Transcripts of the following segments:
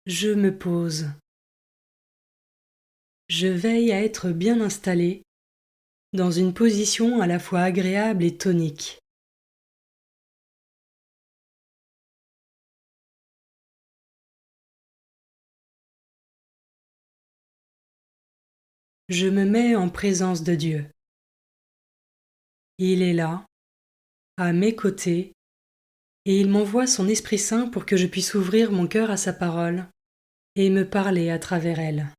Je me pose. Je veille à être bien installé, dans une position à la fois agréable et tonique. Je me mets en présence de Dieu. Il est là, à mes côtés, et il m'envoie son Esprit Saint pour que je puisse ouvrir mon cœur à sa parole et me parler à travers elle.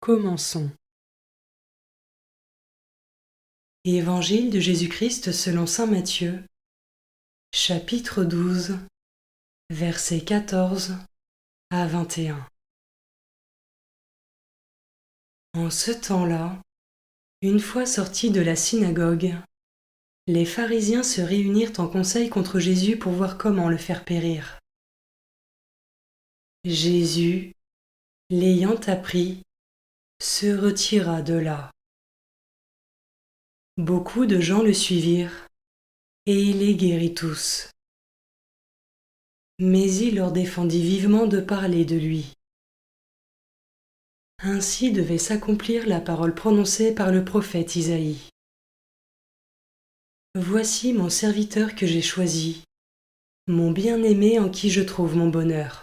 Commençons. Évangile de Jésus-Christ selon saint Matthieu, chapitre 12, versets 14 à 21. En ce temps-là, une fois sortis de la synagogue, les pharisiens se réunirent en conseil contre Jésus pour voir comment le faire périr. Jésus, l'ayant appris, se retira de là. Beaucoup de gens le suivirent, et il les guérit tous. Mais il leur défendit vivement de parler de lui. Ainsi devait s'accomplir la parole prononcée par le prophète Isaïe. Voici mon serviteur que j'ai choisi, mon bien-aimé en qui je trouve mon bonheur.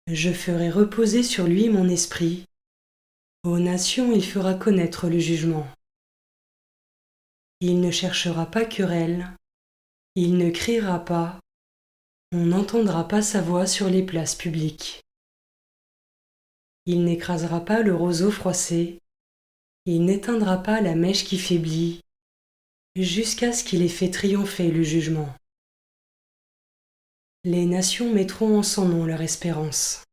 Je ferai reposer sur lui mon esprit. Aux nations il fera connaître le jugement. Il ne cherchera pas querelle, il ne criera pas, on n'entendra pas sa voix sur les places publiques. Il n'écrasera pas le roseau froissé, il n'éteindra pas la mèche qui faiblit, jusqu'à ce qu'il ait fait triompher le jugement. Les nations mettront en son nom leur espérance.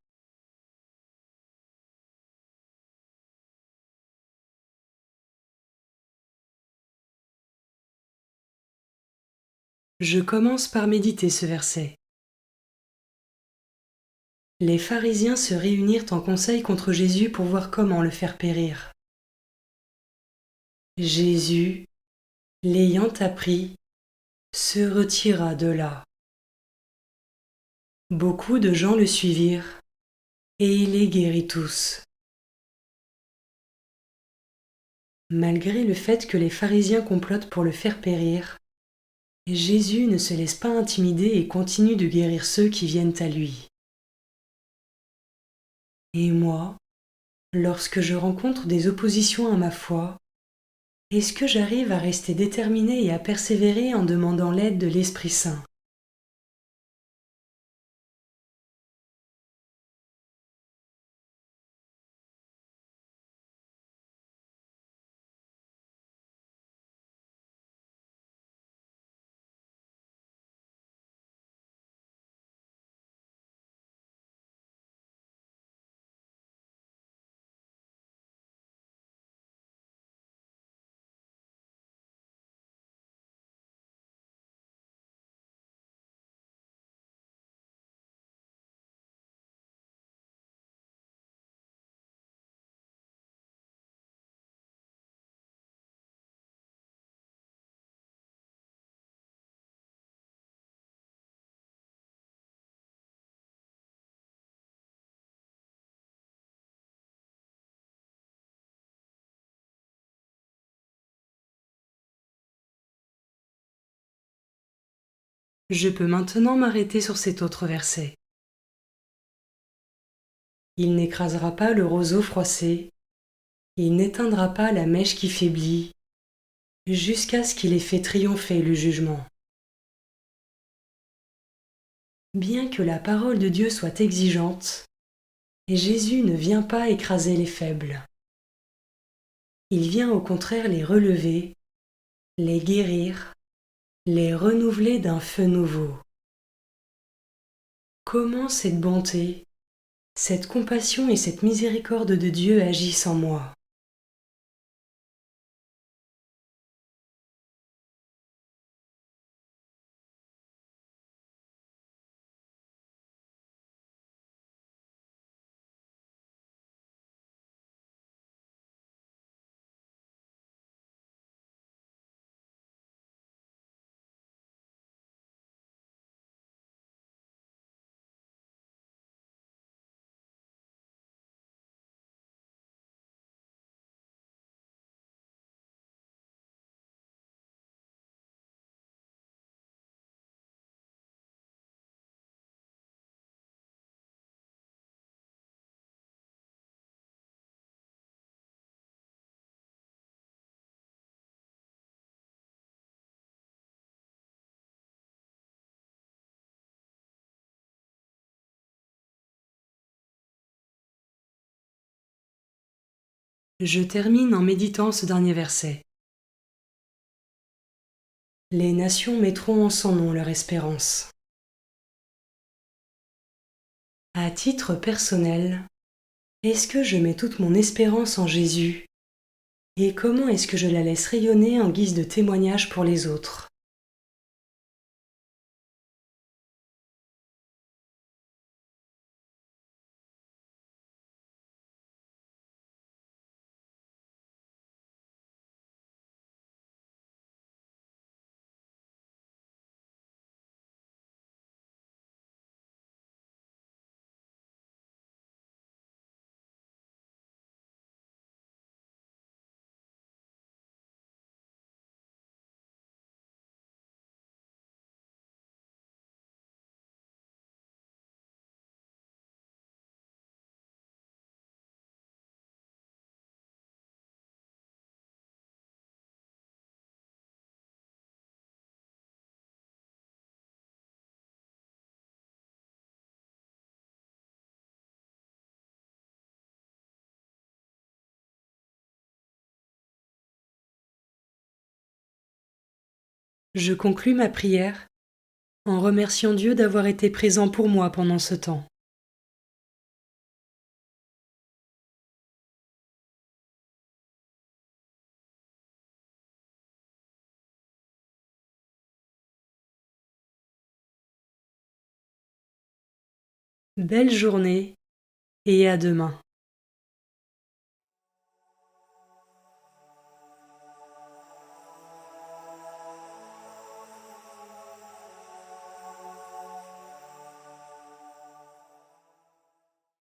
Je commence par méditer ce verset. Les pharisiens se réunirent en conseil contre Jésus pour voir comment le faire périr. Jésus, l'ayant appris, se retira de là. Beaucoup de gens le suivirent, et il les guérit tous. Malgré le fait que les pharisiens complotent pour le faire périr, Jésus ne se laisse pas intimider et continue de guérir ceux qui viennent à lui. Et moi, lorsque je rencontre des oppositions à ma foi, est-ce que j'arrive à rester déterminé et à persévérer en demandant l'aide de l'Esprit Saint ? Je peux maintenant m'arrêter sur cet autre verset. Il n'écrasera pas le roseau froissé, il n'éteindra pas la mèche qui faiblit, jusqu'à ce qu'il ait fait triompher le jugement. Bien que la parole de Dieu soit exigeante, Jésus ne vient pas écraser les faibles. Il vient au contraire les relever, les guérir, les renouveler d'un feu nouveau. Comment cette bonté, cette compassion et cette miséricorde de Dieu agissent en moi. Je termine en méditant ce dernier verset. Les nations mettront en son nom leur espérance. À titre personnel, est-ce que je mets toute mon espérance en Jésus? Et comment est-ce que je la laisse rayonner en guise de témoignage pour les autres? Je conclus ma prière en remerciant Dieu d'avoir été présent pour moi pendant ce temps. Belle journée et à demain.